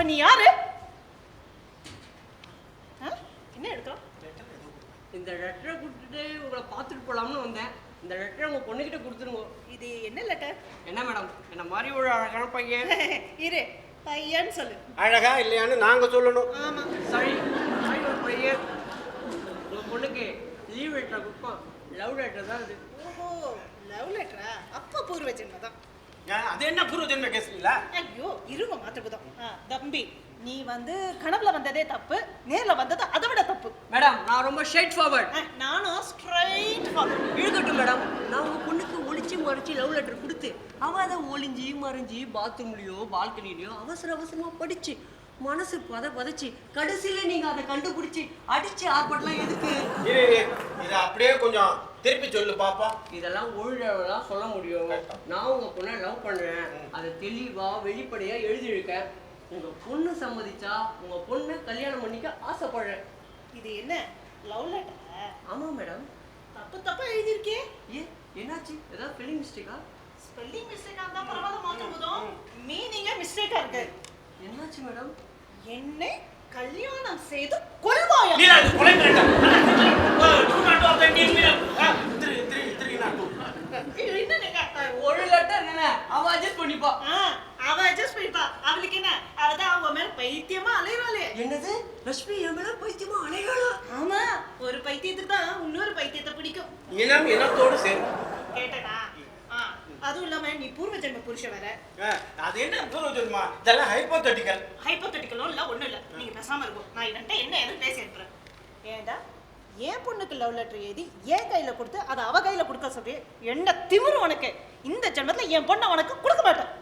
நீ யாரு? என்ன எடுக்கிறோம்? இந்த லெட்டரை கொடுத்துட்டு உங்களை பார்த்துட்டு போகலாம்னு வந்தேன். இந்த லெட்டரை உங்கள் பொண்ணுக்கிட்ட கொடுத்துருங்க. இது என்ன லெட்டர்? என்ன மேடம், என்ன மாதிரி ஒரு அழகான பையன். இரு, பையன் சொல்லு. அழகா இல்லையான்னு நாங்கள் சொல்லணும். ஆமாம், சரி ஒரு பையன் உங்கள் பொண்ணுக்கு லீவ் லெட்டரை கொடுப்பான். லவ் லெட்டர் தான் அது. ஓஹோ, லவ் லெட்டரா? அப்போ பூர்வ ஜென்மம் தான். அது என்ன பூர்வ ஜென்ம கேசுங்களா? ஐயோ, இருங்க மாத்திரப்புதம். தம்பி, நீ வந்து கனவுல வந்ததே தப்பு, நேர்ல வந்தது அதை விட தப்பு. மேடம், நான் ரொம்ப ஸ்ட்ரைட் ஃபார்வர்ட். நானும் ஸ்ட்ரைட் ஃபார்வர்ட். இருக்கட்டும் மேடம், நான் உங்கள் பொண்ணுக்கு ஒளிச்சு மறைச்சி லவ் லெட்டர் கொடுத்து அவள் அதை ஒளிஞ்சி மறைஞ்சி பாத்ரூம்லையோ பால்கனிலையோ அவசரமாக படிச்சு மனசு பதச்சு கடைசியில நீங்க அதை கண்டுபிடிச்சி அடிச்சு ஆர்ப்பாட்டலாம் எதுக்கு? இதை அப்படியே கொஞ்சம் திருப்பி சொல்லு பாப்பா. இதெல்லாம் ஒழுங்கெல்லாம் சொல்ல முடியும். நான் உங்க பொண்ணை லவ் பண்றேன், அதை தெளிவா வெளிப்படையா எழுதியிருக்கேன். உங்க பொண்ணு சம்மதிச்சா உங்க பொண்ணை கல்யாணம் பண்ணிக்க ஆசைப்படுறேன். இது என்ன லவ் லெட்டர்? ஆமா மேடம். தப்பா எழுதியிருக்கே. ஏன் என்னாச்சு? ஏதாவது ஸ்பெல்லிங் மிஸ்டேக்கா? ஸ்பெல்லிங் மிஸ்டேக்கா இருந்தா பரவாயில்ல, மாத்திரப்புதம். மீனிங்கே மிஸ்டேக்கா இருக்கு. என்னாச்சு மேடம்? என்னை கல்யாணம் செய்து கொள்வாயா? ஒரு லெட்டர் என்ன அவ அட்ஜஸ்ட் பண்ணிப்பா. அவ அட்ஜஸ்ட் பண்ணிப்பா. அவளுக்கு என்ன, அவதான் அவங்க மேல பைத்தியமா அலைவாளே. என்னது, லட்சுமி என் மேல பைத்தியமா அலைகளா? ஆமா, ஒரு பைத்தியத்துக்கு தான் இன்னொரு பைத்தியத்தை பிடிக்கும். இனம் இனத்தோடு சேரும். கேட்டனா? அதுவும் இல்லாம நீ பூர்வ ஜென்ம புருஷன் வேற. அது என்ன பூர்வ ஜென்மா? இதெல்லாம் ஹைப்போதெட்டிக்கல். ஹைப்போதெட்டிக்கலும் இல்ல, ஒண்ணும் இல்ல. நீங்க பேசாம இருக்கும். நான் இவன்ட்ட என்ன எதுவும் பேசி இருக்கிறேன். ஏண்டா என் பொண்ணுக்கு லவ் லெட்டர் எழுதி என் கையில கொடுத்து அதை அவ கையில கொடுக்க சொல்றேன். என்ன திமிரு உனக்கு? இந்த ஜென்மத்துல என் பொண்ணை உனக்கு கொடுக்க மாட்டேன்.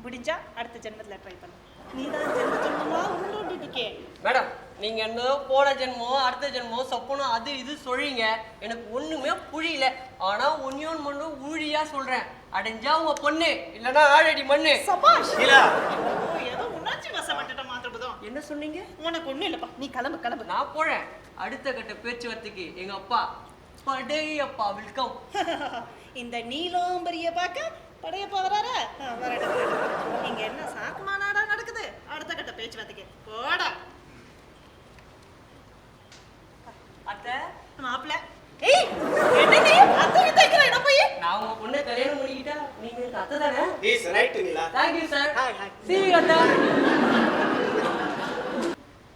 முடிஞ்சா அடுத்த ஜென்மத்துல ட்ரை பண்ணு. நீ தான் ஜென்மமா உருண்டோண்டிருக்கே. மேடம், நீங்க என்ன போன ஜென்மம் அடுத்த ஜென்மம் சொப்பனம் அது இது சொல்றீங்க, எனக்கு ஒண்ணுமே புரியல. ஆனா ஒன்னியோன் மண்ணு ஊழியா சொல்றேன். அடைஞ்சா உங்க பொண்ணு, இல்லனா ஆல்ரெடி மண்ணு. சபாஷ். இல்ல ஏதோ உணர்ச்சி வசப்பட்டுட்ட மாத்திரப்புதம். என்ன சொன்னீங்க? உனக்கு ஒண்ணும் இல்லப்பா, நீ கிளம்பு. நான் போறேன். அடுத்த கட்ட பேச்சுவார்த்தைக்கு எங்க அப்பா படையப்பா வெல்கம். இந்த நீலோம்பரிய பார்க்க படையப்பா வராரா? வரட்டும். இங்க என்ன சாக்குமா நாடா நடக்குது? அடுத்த கட்ட பேச்சுவார்த்தைக்கு போடா. அத்தை, மாப்பிள்ள. ஏய், என்ன நீ அத்தை தைக்கிற என்ன போய்? நான் உங்க பொண்ணை கல்யாணம் பண்ணிக்கிட்டா நீங்க எனக்கு அத்தை தானே? Is right Neela. Thank you sir. Hi. See you அத்தை.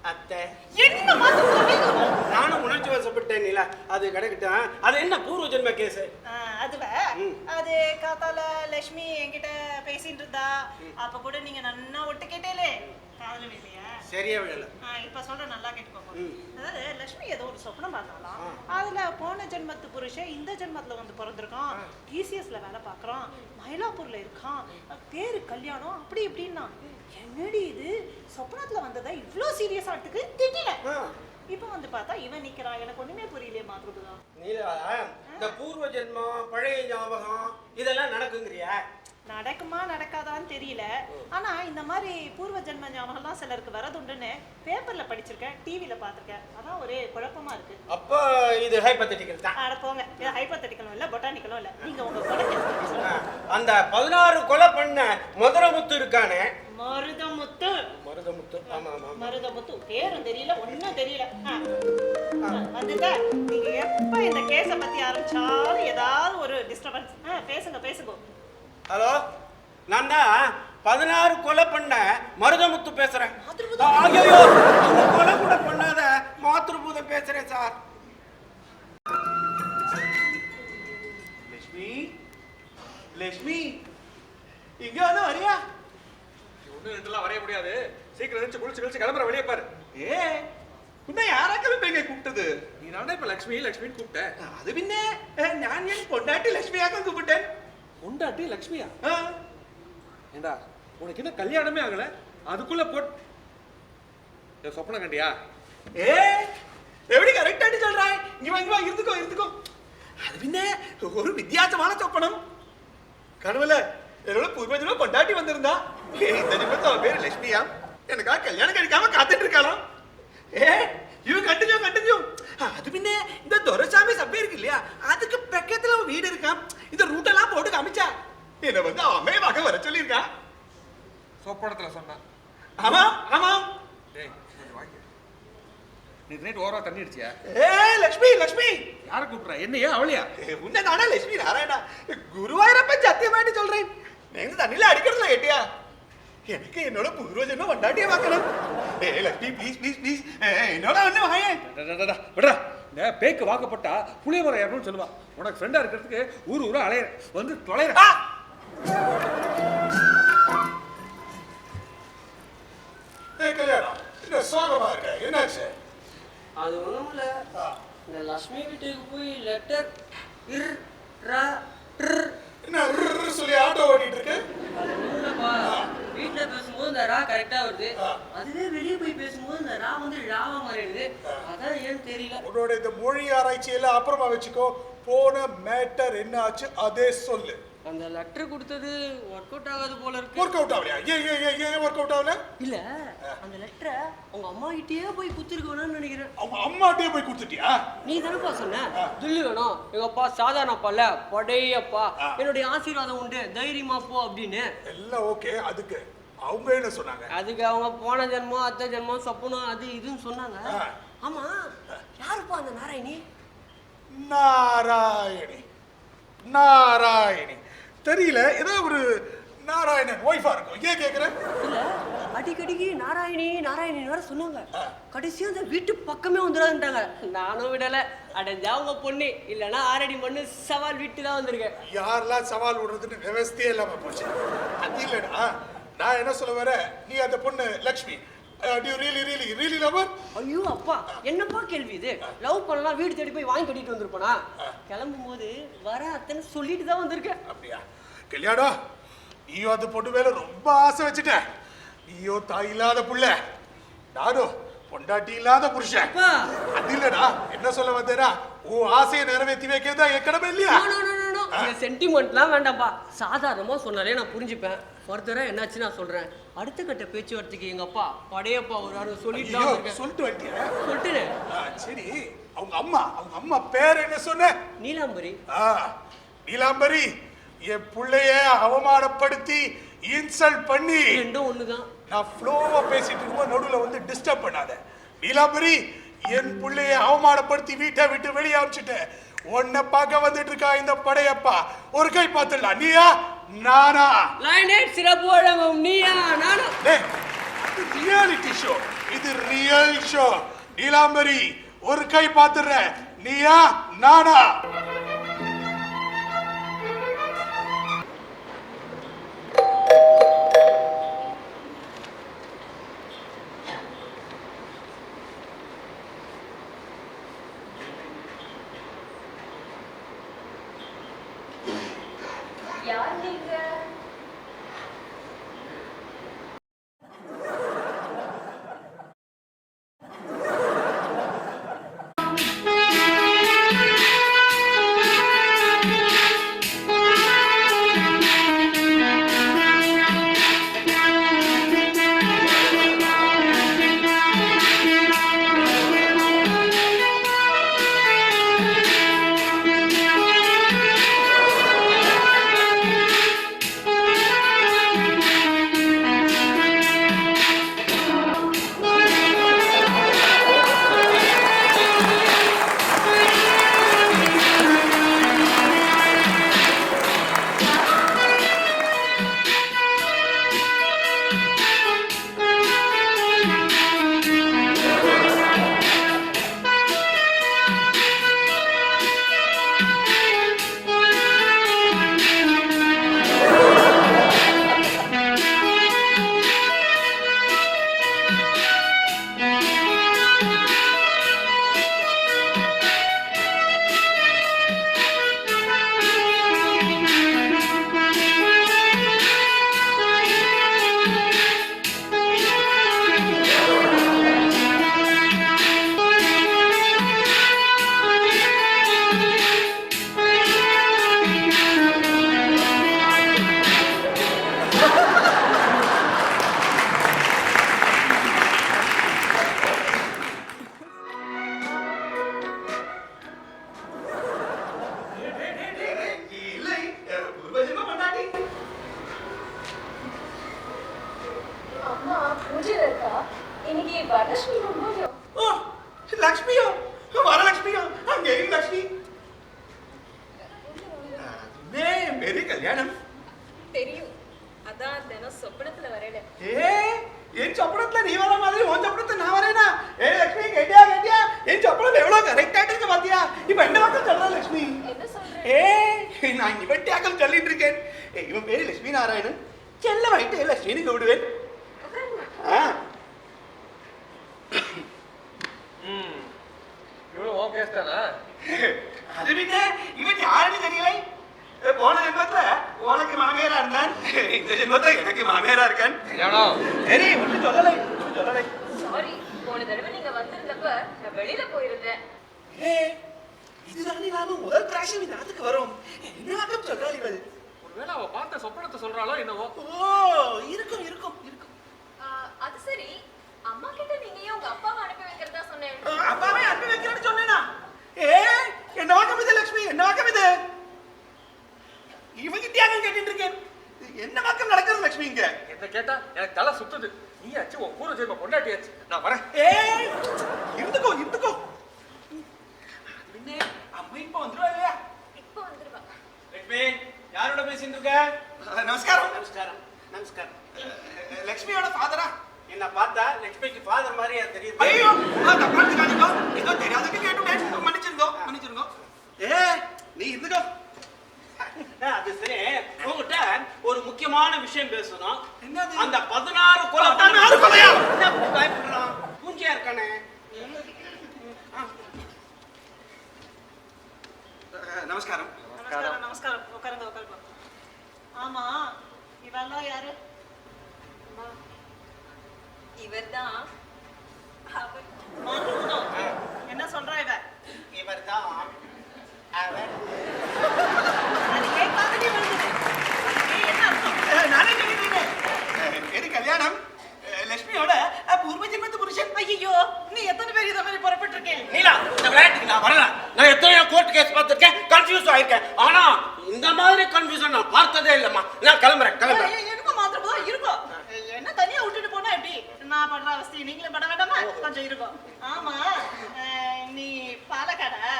அத்தை, என்ன மாத்திரம் நானும் உணர்ச்சி வசப்பட்டேன் நீலா. அது கிடைக்கிட்டான். அது என்ன பூர்வ ஜென்ம கேஸ்? அதுவா? அது காத்தால லட்சுமி என்கிட்ட பேசிட்டு இருந்தா. அப்ப கூட நீங்க நன்னா ஒட்டு கேட்டேலே. காதல இல்லையா? சரியா விடல. இப்ப சொல்ற நல்லா கேட்டுக்கோங்க. அதாவது லட்சுமி ஏதோ ஒரு சொப்னம் பார்த்தாலாம். அதுல போன ஜென்மத்து புருஷன் இந்த ஜென்மத்துல வந்து பிறந்திருக்கான். டிசிஎஸ்ல வேலை பார்க்கறான், மயிலாப்பூர்ல இருக்கான், பேரு கல்யாணம் அப்படி இப்படின்னா. என்னடி இது சொப்னத்துல வந்ததா இவ்ளோ சீரியஸா எடுத்துக்கு திட்டல. இப்ப வந்து பார்த்தா இவன் நிக்கிறான். எனக்கு ஒண்ணுமே புரியலையே மாத்திரதா. நீலா, இந்த பூர்வ ஜென்மம் பழைய ஞாபகம் இதெல்லாம் நடக்குங்கறியா? நடக்குமா நடக்காதான்னு தெரியல. ஆனா இந்த மாதிரி பூர்வ ஜென்ம ஞாபகம்லாம் சிலருக்கு வரதுண்டுன்னு பேப்பர்ல படிச்சிருக்கேன், டிவில பார்த்திருக்கேன். அதான் ஒரே குழப்பமா இருக்கு. அப்ப இது ஹைப்போதெட்டிக்கல் தான். அட போங்க, இது ஹைப்போதெட்டிக்கலும் இல்ல பொட்டானிக்கலும் இல்ல. நீங்க உங்க கொலை அந்த 16 கொலை பண்ண மதுரமுத்து இருக்கானே. மருதமுத்து. ஆமா ஆமா. மருதமுத்து பேரும் தெரியல, ஒண்ணும் தெரியல. வந்துட்டா நீங்க எப்ப இந்த கேஸ பத்தி ஆரம்பிச்சாலும் ஏதாவது ஒரு டிஸ்டர்பன்ஸ். பேசுங்க. ஹலோ, நான் தான் 16 கொலை பண்ண மருதமுத்து பேசுறேன். ஐயோ, கொலை கூட பண்ணாத மாத்ருபூதம் பேசுறேன் சார். லட்சுமி இங்க வந்து வரியா? ஒண்ணு ரெண்டுலாம் வரைய முடியாது. சீக்கிரம் நினைச்சு குளிச்சு கிளம்புற வெளியே பாரு. இன்னும் யாராக்கவே இங்க கூப்பிட்டது? நீ நானே இப்ப லட்சுமின்னு கூப்பிட்டேன். அது பின்ன நான் என் பொண்டாட்டி லட்சுமியாக கூப்பிட்டேன். பொண்டாட்டி லட்சுமியா? ஏண்டா, உனக்கு இன்னும் கல்யாணமே ஆகல, அதுக்குள்ள சொப்பனம் கண்டியா? எப்படி கரெக்டாட்டி சொல்றாய்? இங்க வா இருந்துக்கோ. அது பின்ன ஒரு வித்தியாசமான சொப்பனம். கனவுல என்னோட பூர்வஜனோ பொண்டாட்டி வந்திருந்தா. இந்த நிமிஷம் அவன் பேரு லட்சுமியா. எனக்காக கல்யாணம் கிடைக்காம காத்துட்டு இருக்கலாம். இவன் கண்டினியூ. அது பின்ன இந்த துரைசாமி சபை இருக்கு இல்லையா, அதுக்கு பக்கத்துல அவன் வீடு இருக்கான். இந்த ரூட்டெல்லாம் போட்டு காமிச்சா என்ன வந்து அவன் அம்மையமாக வர சொல்லியிருக்கான். சொப்பனத்துல சொன்னான். ஆமா ஆமா. டேய் நீ நைட் ஓவரா தண்ணி அடிச்சியா? லட்சுமி லட்சுமி. யாரை கூப்பிடுறா? என்னையா அவளையா? உன்னதானா லட்சுமி நாராயணா? குருவாயூரப்பன் சத்தியமாட்டி சொல்றேன், நீங்க தண்ணியில அடிக்கிறதுல கேட்டியா? எனக்கு என்னோட பூர்வஜன்ம வண்டாட்டியை பார்க்கணும். லட்சுமி ப்ளீஸ் ப்ளீஸ் ப்ளீஸ் என்னோட ஒண்ணு வாயேன். விடுறா. இந்த பேக்கு வாக்கப்பட்டா புளிய மரம் ஏறணும்னு சொல்லுவா. உனக்கு ஃப்ரெண்டா இருக்கிறதுக்கு ஊரா அலையிற வந்து தொலைற. கல்யாணம் என்ன சோகமா இருக்க, என்னாச்சு? அது ஒண்ணும் இல்ல, இந்த லட்சுமி வீட்டுக்கு போய் லெட்டர் இர் ரா ட்ர் என்ன சொல்லி ஆட்டோ ஓட்டிட்டு இருக்கு? அது ஒண்ணும் இல்லப்பா. வீட்டுல பேசும்போது இந்த ரா கரெக்டா வருது, அதுவே வெளியே போய் பேசும்போது இந்த ரா வந்து ழாவா மாறிடுது. அதான் ஏன்னு தெரியல. உன்னோட இந்த மொழி ஆராய்ச்சி எல்லாம் அப்புறமா வச்சுக்கோ. போன மேட்டர் என்ன ஆச்சு அதே சொல்லு. அந்த லெட்டர் கொடுத்தது ஒர்க் அவுட் ஆகாது போல இருக்கு. ஒர்க் அவுட் ஆகலையா? ஏன் ஒர்க் அவுட் ஆகல? இல்ல, அந்த லெட்டரை உங்க அம்மா கிட்டயே போய் குத்துருக்கணும்னு நினைக்கிறேன். அவங்க அம்மாட்டே போய் கொடுத்துட்டியா? நீ தானப்பா சொன்ன துள்ளி வேணும், எங்க அப்பா சாதாரண அப்பா படையப்பா, என்னுடைய ஆசீர்வாதம் உண்டு, தைரியமா போ அப்படின்னு. எல்லாம் ஓகே. அதுக்கு அவங்க என்ன சொன்னாங்க? அதுக்கு அவங்க போன ஜென்மம் அத்தை ஜென்மம் சொப்பனம் அது இதுன்னு சொன்னாங்க. ஆமா, யாருப்பா அந்த நாராயணி? நாராயணி நாராயணி தெரியல, ஏதோ ஒரு நாராயணன் ஒய்ஃபா இருக்கும். ஏன் கேக்குற? இல்ல, அடிக்கடிக்கு நாராயணி நாராயணி வேற சொன்னாங்க. கடைசியா அந்த வீட்டு பக்கமே வந்துடாதுட்டாங்க. நானும் விடல, அடைஞ்சா உங்க பொண்ணு, இல்லைன்னா ஆரடி மண்ணு சவால் விட்டு தான் வந்திருக்கேன். யாரெல்லாம் சவால் விடுறதுன்னு விவசாயே இல்லாம போச்சு. அது இல்லடா, நான் என்ன சொல்ல வர, நீ அந்த பொண்ணு Lakshmi, do you really love her? ஐயோ அப்பா, என்னப்பா கேள்வி இது? லவ் பண்ணலாம் வீடு தேடி போய் வாங்கி கட்டிட்டு வந்திருப்பனா? கிளம்பும் போது வர அத்தனை சொல்லிட்டு தான் வந்திருக்கேன். அப்படியா? கல்யாணம் நீயோ அந்த பொண்ணு மேல ரொம்ப ஆசை வச்சுட்ட. நீயோ தாய் இல்லாத புள்ள, நானும் பொண்டாட்டி இல்லாத புருஷன். அது இல்லடா, என்ன சொல்ல வந்தேனா, உன் ஆசையை நிறைவேற்றி வைக்கிறதா என் கடமை இல்லையா? சென்டிமெண்ட்லாம் வேண்டாம்ப்பா, சாதாரணமா சொன்னாலே நான் புரிஞ்சுப்பேன். ஃபர்தரா என்னாச்சு நான் சொல்றேன். அடுத்த கட்ட பேச்சுவார்த்தைக்கு எங்க அப்பா படையப்பா ஒரு ஆள் சொல்லிட்டு சொல்லிட்டு வந்துட்டியா? சொல்லிட்டு. சரி, அவங்க அம்மா பேர் என்ன சொன்ன? நீலாம்பரி. நீலாம்பரி என் புள்ளைய அவமானப்படுத்தி இன்சல்ட் பண்ணி. ரெண்டும் ஒண்ணுதான். நான் ஃப்ளோவா பேசிட்டு இருக்கும்போது நடுவுல வந்து டிஸ்டர்ப் பண்ணாத. நீலாம்பரி என் புள்ளைய அவமானப்படுத்தி வீட்டை விட்டு வெளியே அனுப்பிச்சுட்டு உன்னை பார்க்க வந்துட்டு இருக்கா இந்த படையப்பா. ஒரு கை பார்த்துடலாம். நீயா நானா? சிறப்பு வழங்கும் நீயா நானா? ரியாலிட்டி ஷோ இது, ரியல் ஷோ. நீலாம்பரி ஒரு கை பார்த்துடுற. நீயா நானா? யார் நீங்க? இன்னைக்கு வரலட்சுமி ரொம்ப ஓ லக்ஷ்மியோ வரலட்சுமியோ அங்கேயும் லக்ஷ்மி மேரி கல்யாணம் தெரியும். அதான் தினம் சொப்பனத்துல வரல. என் சொப்பனத்துல நீ வர மாதிரி உன் சொப்பனத்துல நான் வரேனா? லக்ஷ்மி கேட்டியா என் சொப்பனம் எவ்வளவு கரெக்டா இருக்கு பாத்தியா? இப்ப என்ன வாக்கம் சொல்ற லக்ஷ்மி? என்ன சொல்ற? நான் இவன் தியாகம் சொல்லிட்டு இருக்கேன். இவன் பேரு லட்சுமி நாராயணன். செல்ல வைட்டு லட்சுமின்னு கூப்பிடுவேன். இவ்வளவு ஓகே தானா? அது பின்ன இவன் யாருன்னு தெரியலை. போன ஜென்மத்துல உனக்கு மாமியாரா இருந்தான், இந்த ஜென்மத்துல எனக்கு மாமியாரா இருக்கான். சரி ஒன்றும் சொல்லலை. சாரி, போன தடவை நீங்க வந்திருந்தப்ப நான் வெளியில போயிருந்தேன். இதுதானே நாம முதல் பிராஷம் இந்த நாட்டுக்கு வரும். என்ன வாக்கம் சொல்றாள் இவள்? ஒருவேளை அவ பார்த்த சொப்பனத்தை சொல்றாளோ என்னவோ. இருக்கும். அது சரி, அம்மா கிட்ட நீங்க ஏன் உங்க அப்பாவை அனுப்பி வைக்கிறதா சொன்னேன்? அப்பாவே அனுப்பி வைக்கிறேன்னு சொன்னேனா? என்ன வாக்கம் இது லட்சுமி? என்ன வாக்கம் இது? இவங்க தியாகம் கேட்டுட்டு இருக்கேன். என்ன வாக்கம் நடக்கிறது லட்சுமி இங்க? என்ன கேட்டா எனக்கு தலை சுத்துது. நீ ஆச்சு உன் பூர்வ ஜென்ம பொண்டாட்டியாச்சு. நான் வரேன். இருந்துக்கோ. பின்ன அம்மா இப்ப வந்துருவா இல்லையா? இப்போ வந்துருவா. லட்சுமி யாரோட பேசிட்டு இருக்க? நமஸ்காரம். லட்சுமியோட ஃபாதரா? என்ன பார்த்தா லட்சுமிக்கு ஃபாதர் மாதிரியா தெரியுது? ஐயோ தப்பா எடுத்துக்காதீங்க. ஏதோ தெரியாததுக்கு கேட்டுட்டேன். மன்னிச்சிருங்கோ. நீ இருந்துக்கோ. அது சரி, உங்ககிட்ட ஒரு முக்கியமான விஷயம் பேசணும். என்னது? அந்த 16 கொலை. 16 கொலையா? என்ன பயப்படலாம்? பூஞ்சியா இருக்கானே. நமஸ்காரம். உட்காருங்க. ஆமா, இவெல்லாம் யாரு? இவர்தான் அவர். என்ன சொல்றா இவ? இவர்தான் அவர். அது கேட்காதே வருது. என்ன அர்த்தம்? நானே சொல்லிட்டேன். பேரு கல்யாணம். லட்சுமியோட பூர்வ ஜென்மத்து புருஷன். ஐயோ, நீ எத்தனை பேர் இத மாதிரி புறப்பட்டு இருக்கேன்? நீலா, இந்த விளையாட்டுக்கு நான் வரல. நான் எத்தனையோ கோர்ட் கேஸ் பார்த்திருக்கேன், கன்ஃபியூஸ் ஆயிருக்கேன். ஆனா இந்த மாதிரி கன்ஃபியூஷன் நான் பார்த்ததே இல்லம்மா. நான் கிளம்புறேன். எனக்கு மாத்திரம் தான் இருக்கும். என்ன தனியா விட்டுட்டு போனா எப்படி? நான் படுற அவஸ்தை நீங்களே பட வேண்டாமா? கொஞ்சம் இருக்கும். ஆமா, நீ பாலக்காடா?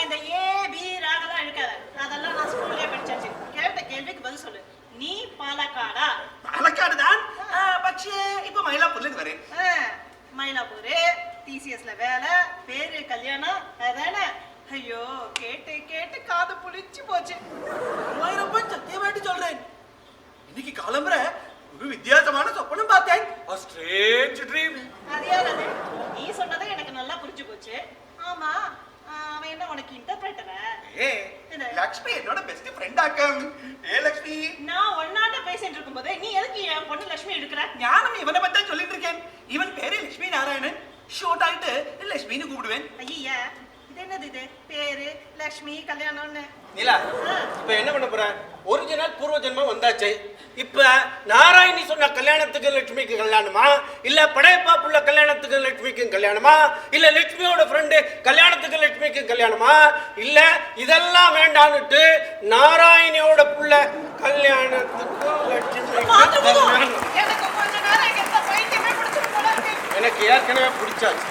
இந்த ஏபி ராகலாம் இருக்காத. அதெல்லாம் நான் ஸ்கூல்லே படிச்சாச்சு. கேட்ட கேள்விக்கு பதில் சொல்லு. நீ பாலக்காடா? பாலக்காடு தான். பட்சே இப்ப மயிலாப்பூர்ல இருந்து வரேன். மயிலாப்பூர், டிசிஎஸ்ல வேலை, பேரு கல்யாணம், அதானே? ஐயோ, கேட்டு காது புளிச்சு போச்சு. ரூபாய் சத்தியமாட்டி சொல்றேன். இன்னைக்கு காலம்பர ஒரு வித்தியாசமான சொப்பனம் பார்த்தேன். A strange dream. அது யார் அது? நீ சொன்னதை எனக்கு நல்லா புரிஞ்சு போச்சு. ஆமா, அவன் என்ன உனக்கு இன்டர்பிரேட்டரா? லக்ஷ்மி என்னோட பெஸ்ட் ஃப்ரெண்ட் ஆக்கம். லக்ஷ்மி, நான் ஒன்னாண்ட பேசிட்டு இருக்கும்போது நீ எதுக்கு என் பொண்ணு லட்சுமி எடுக்கிற? ஞானம் இவனை பத்தி சொல்லிட்டு இருக்கேன். இவன் பேரு லட்சுமி நாராயணன். ஷார்ட் ஆயிட்டு லட்சுமின்னு கூப்பிடுவேன். ஐயா, இது என்னது இது? பேரு லட்சுமி கல்யாணம்னு. நீலா, இப்ப என்ன பண்ண போற? ஒரிஜினல் பூர்வ ஜென்மம் வந்தாச்சு. இப்ப நாராயணி சொன்ன கல்யாணத்துக்கு லட்சுமிக்கு கல்யாணமா, இல்ல படையப்பா புள்ள கல்யாணத்துக்கு லட்சுமிக்கு கல்யாணமா, இல்ல லட்சுமியோட ஃப்ரெண்டு கல்யாணத்துக்கு லட்சுமிக்கு கல்யாணமா, இல்ல இதெல்லாம் வேண்டான்னுட்டு நாராயணியோட புள்ள கல்யாணத்துக்கு லட்சுமிக்கு கல்யாணம்? எனக்கு கொஞ்ச நேரம் எந்த பைத்தியமே பிடிச்சிட்டு போல இருக்கு. எனக்கு ஏற்கனவே பிடிச்சாச்சு.